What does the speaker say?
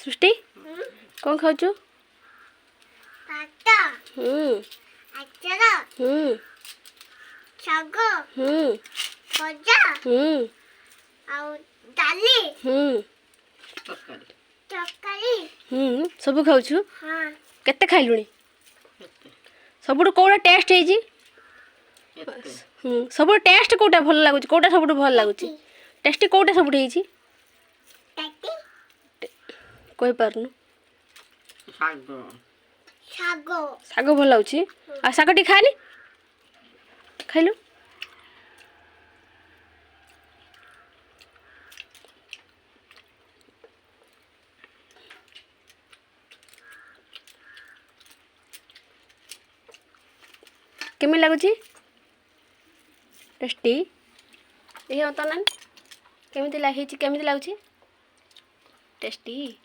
सृष्टि कौन खाऊ? सब खाऊ केते खाइलुणी सब कौटा टेस्ट है सब टेस्ट कौटा भल लगुच कौटा सब भल लगुच टेस्ट कौटा सब कही पारनु साग भल लगुच आ साग टी खाली खाइलु केमी लगुच टेस्टी ये तो ना केमी लगुच टेस्टी।